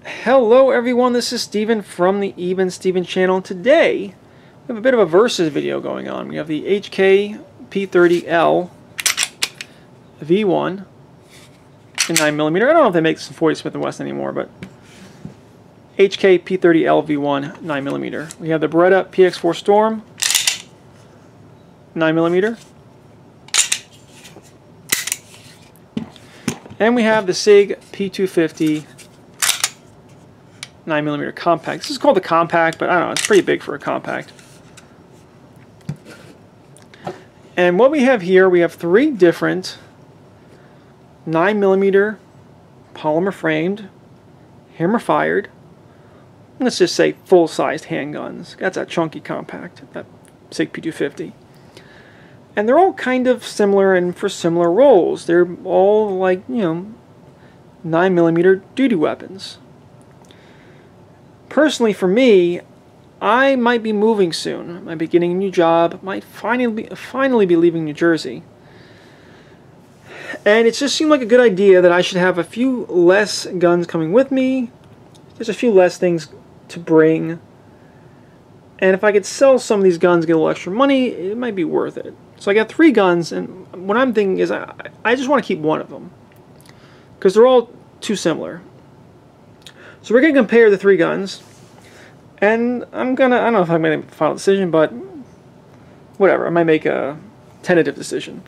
Hello everyone, this is Steven from the Even Steven channel, and today we have a bit of a versus video going on. We have the HK P30L V1 in 9mm. I don't know if they make this in 40 Smith & Wesson anymore, but HK P30L V1 9mm. We have the Beretta PX4 Storm 9mm. And we have the Sig P250 9mm compact. This is called the compact, but I don't know, it's pretty big for a compact. And what we have here, we have three different 9mm polymer framed, hammer fired, let's just say full-sized handguns. That's a chunky compact, that Sig P250. And they're all kind of similar and for similar roles. They're all like, 9mm duty weapons. Personally, for me, I might be moving soon. I might be getting a new job. Might finally be leaving New Jersey. And it just seemed like a good idea that I should have a few less guns coming with me. There's a few less things to bring. And if I could sell some of these guns, get a little extra money, it might be worth it. So I got three guns, and what I'm thinking is I just want to keep one of them, because they're all too similar. So we're going to compare the three guns, and I don't know if I'm going to make a final decision, but whatever, I might make a tentative decision.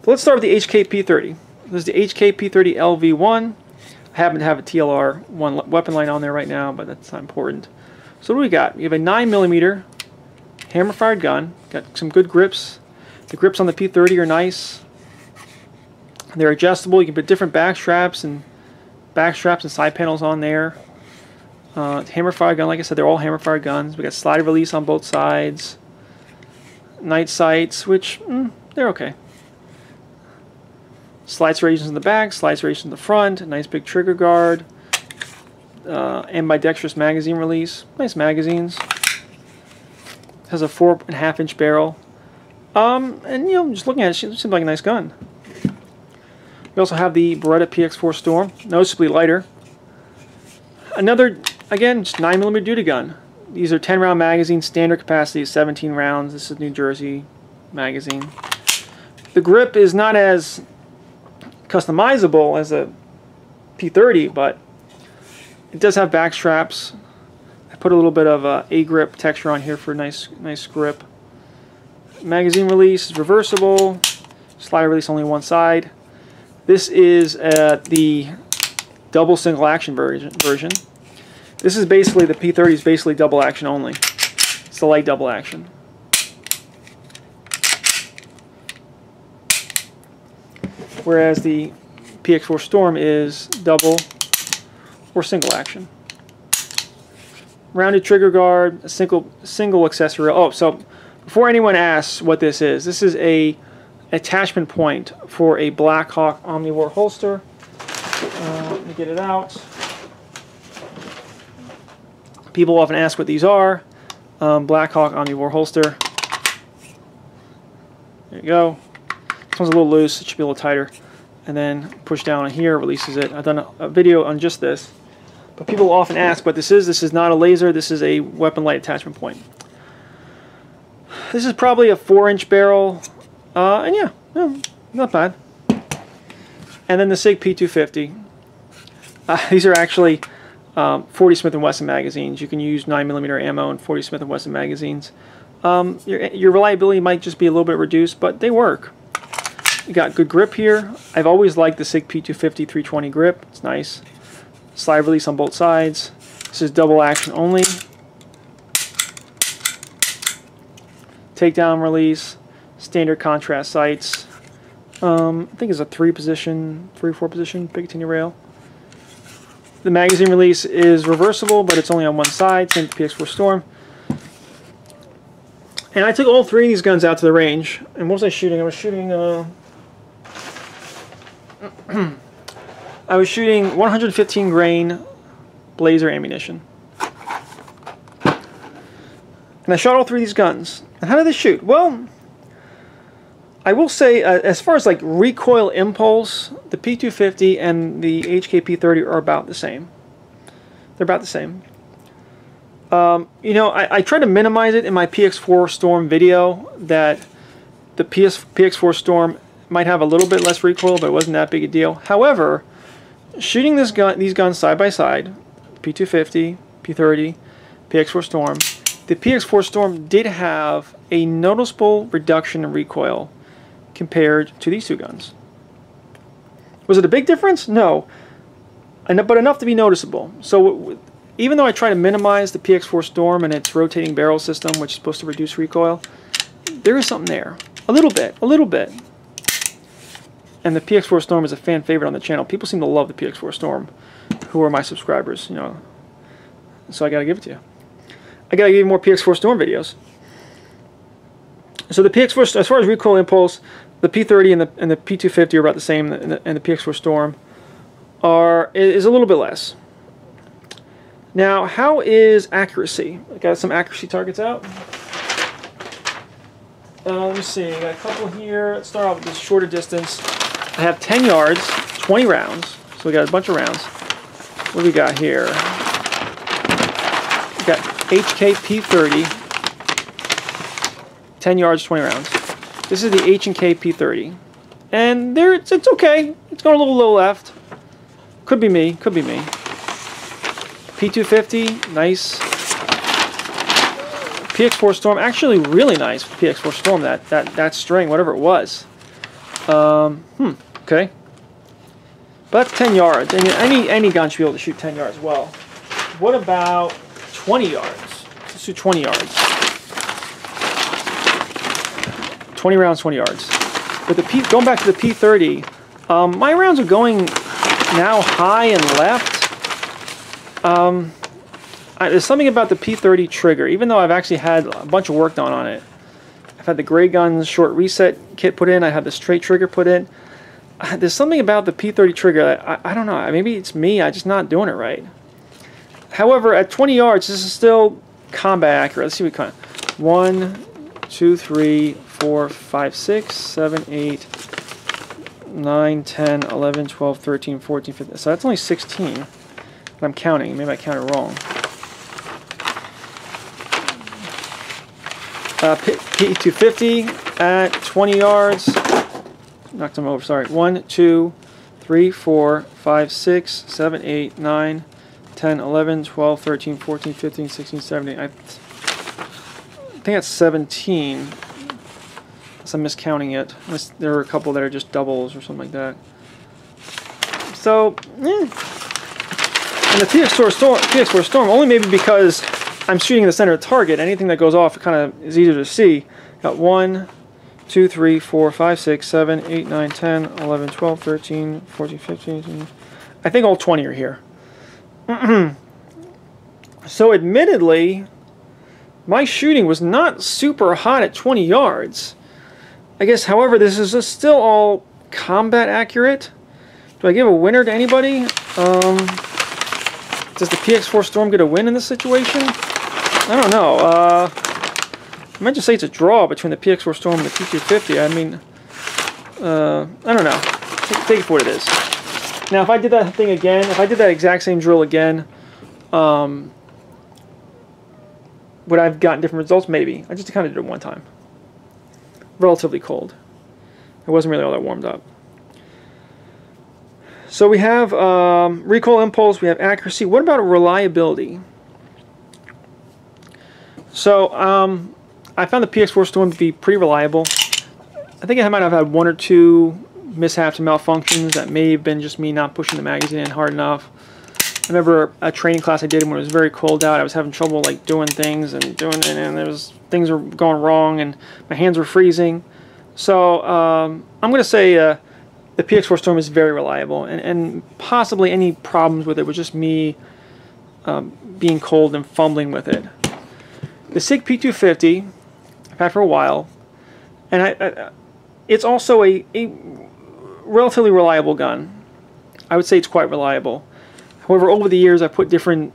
But let's start with the HK P30. This is the HK P30L V1. I happen to have a TLR1 weapon line on there right now, but that's not important. So what do we got? We have a 9mm hammer-fired gun. Got some good grips. The grips on the P30 are nice. They're adjustable. You can put different back straps and side panels on there. Hammer-fired gun, like I said, they're all hammer-fired guns. We got slide release on both sides. Night sights, which they're okay. Slide serrations in the back, slide serrations in the front. Nice big trigger guard. Ambidextrous magazine release. Nice magazines. Has a 4.5-inch barrel. And just looking at it, it seems like a nice gun. We also have the Beretta PX4 Storm, noticeably lighter. Another, again, just 9mm duty gun. These are 10-round magazines, standard capacity is 17 rounds. This is New Jersey magazine. The grip is not as customizable as a P30, but it does have back straps. I put a little bit of a grip texture on here for nice grip. Magazine release is reversible. Slide release only one side. This is the double single action version. This is basically, the P30 is basically double action only. It's the light double action. Whereas the PX4 Storm is double or single action. Rounded trigger guard, a single accessory. Oh, so before anyone asks what this is a attachment point for a Blackhawk Omnivore holster. Let me get it out. People often ask what these are. Blackhawk Omnivore holster. There you go. This one's a little loose. It should be a little tighter. And then push down on here, releases it. I've done a video on just this. But people often ask what this is. This is not a laser. This is a weapon light attachment point. This is probably a 4-inch barrel. And yeah, not bad. And then the Sig P250. These are actually 40 Smith & Wesson magazines. You can use 9mm ammo in 40 Smith & Wesson magazines. Your reliability might just be a little bit reduced, but they work. You got good grip here. I've always liked the Sig P250 320 grip. It's nice. Slide release on both sides. This is double action only. Takedown release. Standard contrast sights. I think it's a 3-4 position Picatinny rail. The magazine release is reversible, but it's only on one side, same with the PX4 Storm. And I took all three of these guns out to the range. And what was I shooting? I was shooting 115 grain blazer ammunition. And I shot all three of these guns. And how did they shoot? Well, I will say, as far as like recoil impulse, the P250 and the HK P30 are about the same. They're about the same. You know, I try to minimize it in my PX4 Storm video, that the PX4 Storm might have a little bit less recoil, but it wasn't that big a deal. However, shooting these guns side by side, P250, P30, PX4 Storm, the PX4 Storm did have a noticeable reduction in recoil compared to these two guns. Was it a big difference? No, but enough to be noticeable. So even though I try to minimize the PX4 Storm and its rotating barrel system, which is supposed to reduce recoil, there is something there. A little bit. And the PX4 Storm is a fan favorite on the channel. People seem to love the PX4 Storm, who are my subscribers, you know. So I gotta give it to you. I gotta give you more PX4 Storm videos. So the PX4, as far as recoil impulse, the P30 and the P250 are about the same, and the PX4 Storm is a little bit less. Now, how is accuracy? I got some accuracy targets out. Let me see. I got a couple here. Let's start off with this shorter distance. I have 10 yards, 20 rounds. So we got a bunch of rounds. What do we got here? We got HK P30. 10 yards, 20 rounds. This is the H&K P30. And there, it's okay. It's going a little low left. Could be me. Could be me. P250, nice. PX4 Storm, actually really nice. PX4 Storm, that string, whatever it was. Okay. But that's 10 yards, and any gun should be able to shoot 10 yards well. What about 20 yards? Let's do 20 yards. 20 rounds, 20 yards. With the going back to the P30, my rounds are going now high and left. There's something about the P30 trigger, even though I've actually had a bunch of work done on it. I've had the Gray Guns short reset kit put in, I have the straight trigger put in. There's something about the P30 trigger that I don't know, maybe it's me, I'm just not doing it right. However, at 20 yards, this is still combat accurate. Let's see what kind. 1, 2, 3, 4, 5, 6, 7, 8, 9, 10, 11, 12, 13, 14, 15. So that's only 16. I'm counting. Maybe I counted wrong. P250 at 20 yards. Knocked them over, sorry. 1, 2, 3, 4, 5, 6, 7, 8, 9, 10, 11, 12, 13, 14, 15, 16, 17. I think that's 17. Unless I'm miscounting it. Unless there are a couple that are just doubles or something like that. So, and the PX4 Storm, only maybe because I'm shooting in the center of the target. Anything that goes off kind of is easier to see. Got 1, 2, 3, 4, 5, 6, 7, 8, 9, 10, 11, 12, 13, 14, 15, 16. I think all 20 are here. So admittedly, my shooting was not super hot at 20 yards. I guess, however, this is still all combat accurate. Do I give a winner to anybody? Does the PX4 Storm get a win in this situation? I don't know. I might just say it's a draw between the PX4 Storm and the P250. I mean, I don't know. Take it for what it is. Now, if I did that thing again, if I did that exact same drill again, would I have gotten different results? Maybe. I just kind of did it one time. Relatively cold. It wasn't really all that warmed up. So we have recoil impulse, we have accuracy. What about reliability? So I found the PX4 Storm to be pretty reliable. I think I might have had 1 or 2 mishaps and malfunctions that may have been just me not pushing the magazine in hard enough. I remember a training class I did when it was very cold out. I was having trouble like doing things and things were going wrong and my hands were freezing. So I'm going to say the PX4 Storm is very reliable, and possibly any problems with it was just me being cold and fumbling with it. The Sig P250 I've had for a while, and it's also a relatively reliable gun. I would say it's quite reliable. However, over the years I put different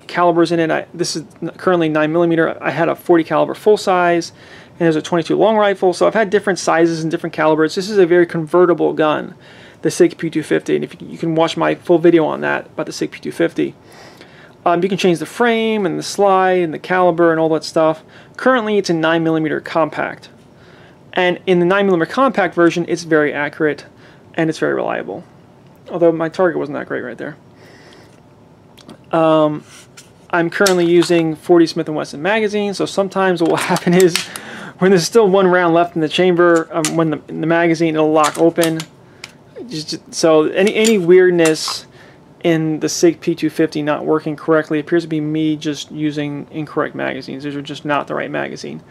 calibers in it. This is currently 9mm. I had a 40 caliber full size, and there's a 22 long rifle, so I've had different sizes and different calibers. This is a very convertible gun, the Sig P250, and if you can watch my full video on that, about the Sig P250. You can change the frame and the slide and the caliber and all that stuff. Currently it's a 9mm compact. And in the 9mm compact version, it's very accurate and it's very reliable. Although my target wasn't that great right there. I'm currently using 40 Smith & Wesson magazines, so sometimes what will happen is when there's still one round left in the chamber, when in the magazine, it'll lock open. So any weirdness in the Sig P250 not working correctly appears to be me just using incorrect magazines. These are just not the right magazine.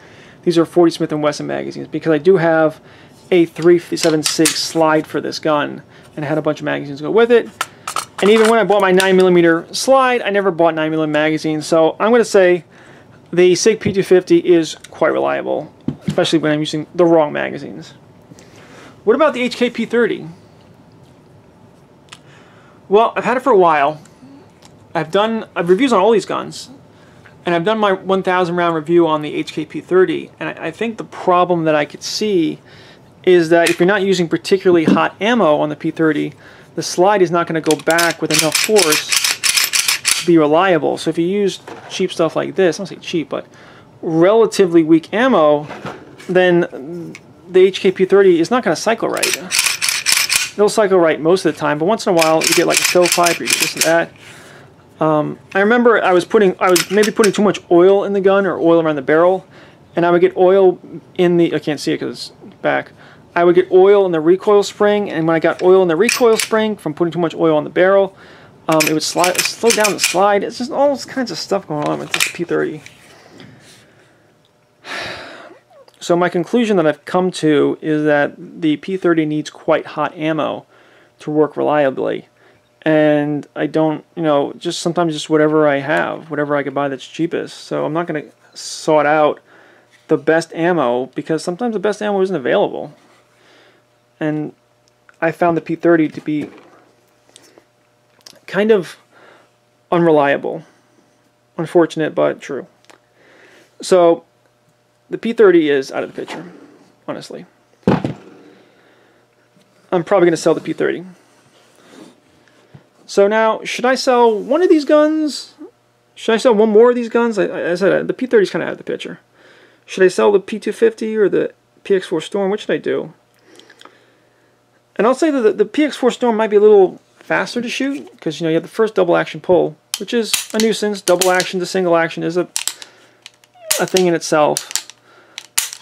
These are 40 Smith & Wesson magazines because I do have a 357 Sig slide for this gun, and I had a bunch of magazines go with it. And even when I bought my 9mm slide, I never bought 9mm magazines. So I'm going to say the Sig P250 is quite reliable, especially when I'm using the wrong magazines. What about the HK P30? Well, I've had it for a while. I've reviews on all these guns, and I've done my 1,000 round review on the HK P30. And I think the problem that I could see is that if you're not using particularly hot ammo on the P30, the slide is not going to go back with enough force to be reliable. So if you use cheap stuff like this, I don't say cheap, but relatively weak ammo, then the HK P30 is not going to cycle right. It'll cycle right most of the time, but once in a while you get like a stovepipe or you get this and that. I remember I was maybe putting too much oil in the gun or oil around the barrel, and I would get oil in the, I can't see it because it's back. I would get oil in the recoil spring, and when I got oil in the recoil spring from putting too much oil on the barrel, it would slow down the slide. It's just all kinds of stuff going on with this P30. So my conclusion that I've come to is that the P30 needs quite hot ammo to work reliably. And I don't, just sometimes just whatever I have, whatever I could buy that's cheapest. So I'm not going to sort out the best ammo because sometimes the best ammo isn't available. And I found the P30 to be kind of unreliable. Unfortunate, but true. So the P30 is out of the picture, honestly. I'm probably going to sell the P30. So now, should I sell one of these guns? Should I sell one more of these guns? I said the P30 is kind of out of the picture. Should I sell the P250 or the PX4 Storm? What should I do? And I'll say that the PX4 Storm might be a little faster to shoot because you have the first double action pull, which is a nuisance. Double action to single action is a thing in itself.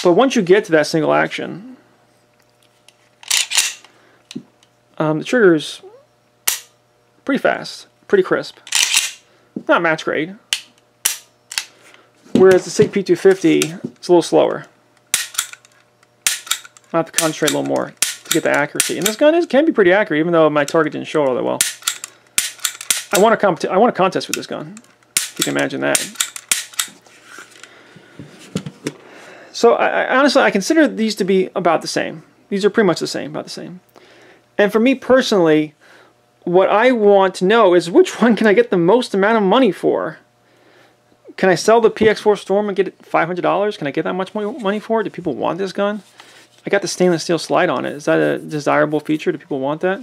But once you get to that single action, the trigger is pretty fast, pretty crisp. Not match grade. Whereas the Sig P250, it's a little slower. I have to concentrate a little more to get the accuracy. And this gun can be pretty accurate, even though my target didn't show it all that well. I want a contest with this gun, if you can imagine that. So honestly, I consider these to be about the same. These are pretty much the same, about the same. And for me personally, what I want to know is which one can I get the most amount of money for? Can I sell the PX4 Storm and get it $500? Can I get that much money for it? Do people want this gun? I got the stainless steel slide on it. Is that a desirable feature? Do people want that?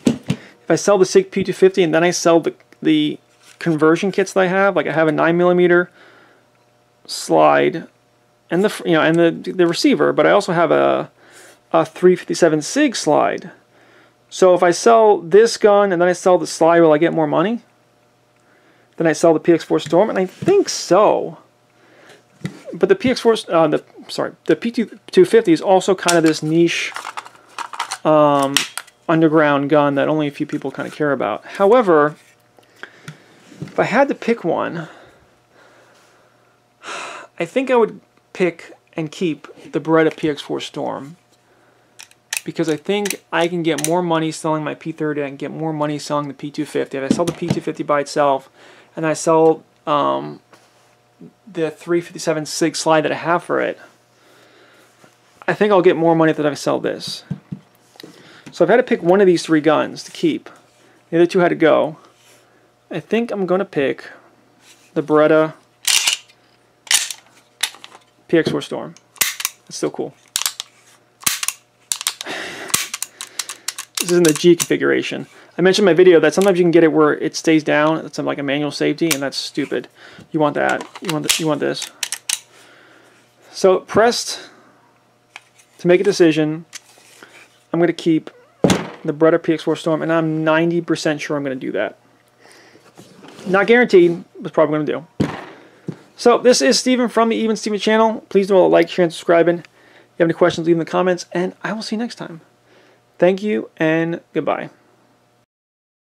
If I sell the Sig P250 and then I sell the conversion kits that I have, like I have a 9mm slide and the receiver, but I also have a 357 Sig slide. So if I sell this gun and then I sell the slide, will I get more money than I sell the PX4 Storm? And I think so. But the PX4, the P250 is also kind of this niche underground gun that only a few people kind of care about. However, if I had to pick one, I think I would pick and keep the Beretta PX4 Storm. Because I think I can get more money selling my P30, I can get more money selling the P250. If I sell the P250 by itself, and I sell the 357 Sig slide that I have for it, I think I'll get more money than if I sell this. So I've had to pick one of these three guns to keep. The other two had to go. I think I'm going to pick the Beretta PX4 Storm. It's still cool. this is in the G configuration. I mentioned in my video that sometimes you can get it where it stays down. It's like a manual safety, and that's stupid. You want that. You want this. So pressed to make a decision. I'm going to keep the Beretta PX4 Storm, and I'm 90% sure I'm going to do that. Not guaranteed, but probably going to do. So this is Steven from the Even Steven channel. Please do all like, share, and subscribing. If you have any questions, leave them in the comments, and I will see you next time. Thank you, and goodbye.